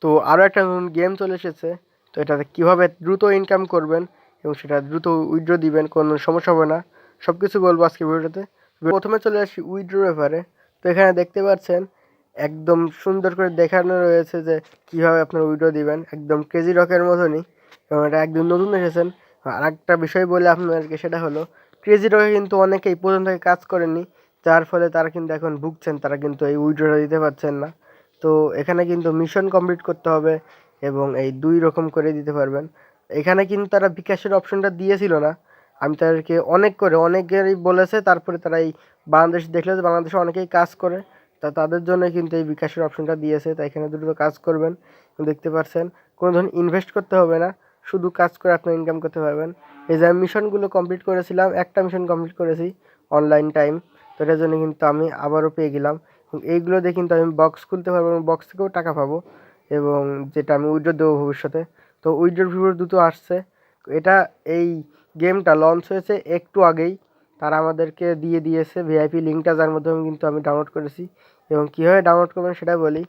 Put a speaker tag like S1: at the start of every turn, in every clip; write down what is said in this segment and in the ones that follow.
S1: তো আরও একটা নতুন গেম চলে এসেছে। তো এটাতে কীভাবে দ্রুত ইনকাম করবেন এবং সেটা দ্রুত উইথড্র দিবেন, কোনো সমস্যা হবে না, সব কিছু বলবো আজকে ভিডিওতে। প্রথমে চলে আসি উইথড্রোর ব্যাপারে। তো এখানে দেখতে পাচ্ছেন একদম সুন্দর করে দেখানো রয়েছে যে কীভাবে আপনার উইথড্র দিবেন, একদম ক্রেজি রকের মতনই। এবং এটা একদম নতুন এসেছেন। আর একটা বিষয় বলে আপনাদেরকে, সেটা হলো ক্রেজি রকে কিন্তু অনেকেই প্রথম থেকে কাজ করেননি, যার ফলে তারা কিন্তু এখন ভুগছেন, তারা কিন্তু এই উইথড্রটা দিতে পারছেন না। তো এখানে কিন্তু মিশন কমপ্লিট করতে হবে এবং এই 2 রকম করে দিতে পারবেন। এখানে কিন্তু তারা বিকাশের অপশনটা দিয়েছিল না। আমি তাদেরকে অনেকেরই বলেছে, তারপরে তারা এই বাংলাদেশ দেখলে যে বাংলাদেশে অনেকেই কাজ করে, তাদের জন্য কিন্তু এই বিকাশের অপশনটা দিয়েছে। তাই এখানে দ্রুত কাজ করবেন। দেখতে পাচ্ছেন কোনো ধরনের ইনভেস্ট করতে হবে না, শুধু কাজ করে আপনি ইনকাম করতে পারবেন। এই যে আমি মিশনগুলো কমপ্লিট করেছিলাম, একটা মিশন কমপ্লিট করেছি অনলাইন টাইম, তো এটার জন্য কিন্তু আমি আবারও পেয়ে গেলাম। এইগুলো দিয়ে কিন্তু আমি বক্স খুলতে পারবো এবং বক্স থেকেও টাকা পাবো, এবং যেটা আমি উইথড্র দেবো ভবিষ্যতে। তো উইথড্র ভিডিও দ্রুত আসছে। এটা এই গেমটা লঞ্চ হয়েছে একটু আগেই, তারা আমাদেরকে দিয়ে দিয়েছে ভিআইপি লিঙ্কটা, যার মাধ্যমে কিন্তু আমি ডাউনলোড করেছি। এবং কীভাবে ডাউনলোড করবেন সেটা বলি।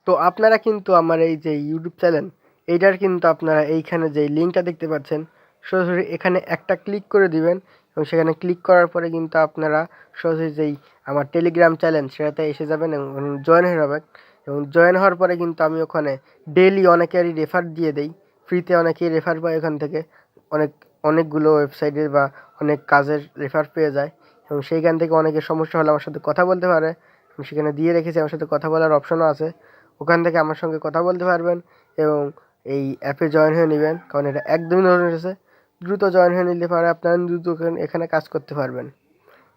S1: তো আপনারা কিন্তু আমার এই যে ইউটিউব চ্যানেল, এইটার কিন্তু আপনারা এইখানে যে লিঙ্কটা দেখতে পাচ্ছেন, সরাসরি এখানে একটা ক্লিক করে দিবেন এবং সেখানে ক্লিক করার পরে কিন্তু আপনারা সরাসরি যেই আমার টেলিগ্রাম চ্যানেল সেটাতে এসে যাবেন এবং জয়েন হয়ে যাবেন। এবং জয়েন হওয়ার পরে কিন্তু আমি ওখানে ডেইলি অনেকেরই রেফার দিয়ে দেই, ফ্রিতে অনেকেই রেফার পায় ওখান থেকে, অনেকগুলো ওয়েবসাইটের বা অনেক কাজের রেফার পেয়ে যায়। এবং সেইখান থেকে অনেকের সমস্যা হলে আমার সাথে কথা বলতে পারে, আমি সেখানে দিয়ে রেখেছি, আমার সাথে কথা বলার অপশনও আছে। ওখান থেকে আমার সঙ্গে কথা বলতে পারবেন এবং এই অ্যাপে জয়েন হয়ে নেবেন, কারণ এটা একদমই নতুন এসেছে। দ্রুত জয়েন হয়ে নিলে পরে আপনারা দ্রুত এখানে কাজ করতে পারবেন।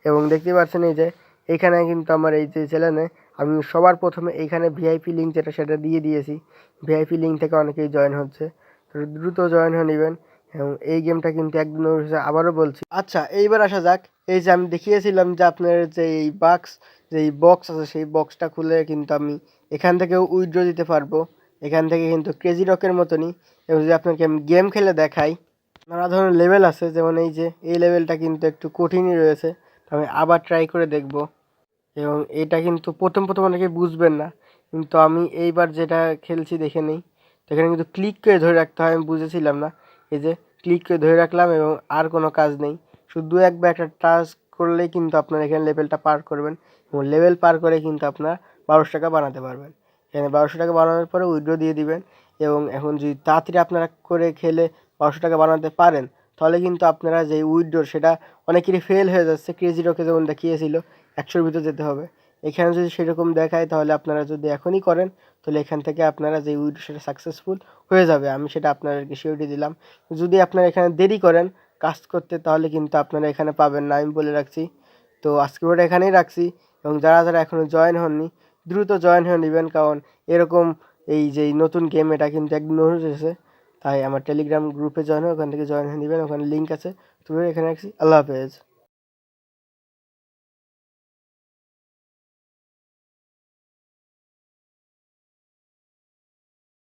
S1: এবং দেখতে পাচ্ছেন এই যে এইখানে কিন্তু আমার এই যে চ্যানেলে আমি সবার প্রথমে এইখানে ভিআইপি লিঙ্ক যেটা সেটা দিয়ে দিয়েছি। ভিআইপি লিঙ্ক থেকে অনেকেই জয়েন হচ্ছে, তো দ্রুত জয়েন হয়ে নেবেন। এবং এই গেমটা কিন্তু একদম আবারও বলছি। আচ্ছা, এইবার আসা যাক, এই যে আমি দেখিয়েছিলাম যে আপনার যে এই বক্স আছে, সেই বক্সটা খুলে কিন্তু আমি এখান থেকেও উইথড্র দিতে পারবো। এখান থেকে কিন্তু ক্রেজি রকের মতনই। এবং যদি আপনাকে আমি গেম খেলে দেখাই, নানা ধরনের লেভেল আছে, যেমন এই যে এই লেভেলটা কিন্তু একটু কঠিনই রয়েছে, তো আমি আবার ট্রাই করে দেখব। এবং এটা কিন্তু প্রথম অনেকে বুঝবেন না, কিন্তু আমি এইবার যেটা খেলছি দেখে নিই। তো এখানে কিন্তু ক্লিক করে ধরে রাখতে হয়, আমি বুঝেছিলাম না। এই যে ক্লিক করে ধরে রাখলাম এবং আর কোনো কাজ নেই, শুধু একবার একটা টাচ করলেই কিন্তু আপনার এখানে লেভেলটা পার করবেন এবং লেভেল পার করে কিন্তু আপনার 1200 টাকা বানাতে পারবেন। এখানে 1200 টাকা বানানোর পরে উইথড্র দিয়ে দিবেন। এবং এখন যদি তাড়াতাড়ি আপনারা করে খেলে 1200 টাকা বানাতে পারেন, তাহলে কিন্তু আপনারা যে উইথড্র সেটা অনেকেরই ফেল হয়ে যাচ্ছে। ক্রেজি রকে যেমন দেখিয়েছিল 100-র ভিতর যেতে হবে, এখানে যদি সেরকম দেখায় তাহলে আপনারা যদি এখনই করেন, তাহলে এখান থেকে আপনারা যে উইথড্র সেটা সাকসেসফুল হয়ে যাবে, আমি সেটা আপনাদেরকে সিওরিটি দিলাম। যদি আপনারা এখানে দেরি করেন কাজ করতে, তাহলে কিন্তু আপনারা এখানে পাবেন না, আমি বলে রাখছি। তো আজকে ওটা এখানেই রাখছি। এবং যারা এখনও জয়েন হননি, দ্রুত জয়েন হয়ে নেবেন, কারণ এরকম এই যে নতুন গেম, এটা কিন্তু একদম নতুন এসেছে। তাই আমার টেলিগ্রাম গ্রুপে জয়েন হয়ে ওখান থেকে জয়েন হয়ে নেবেন, ওখানে লিঙ্ক আছে। তুমি এখানে রাখছি। আল্লাহ হাফেজ।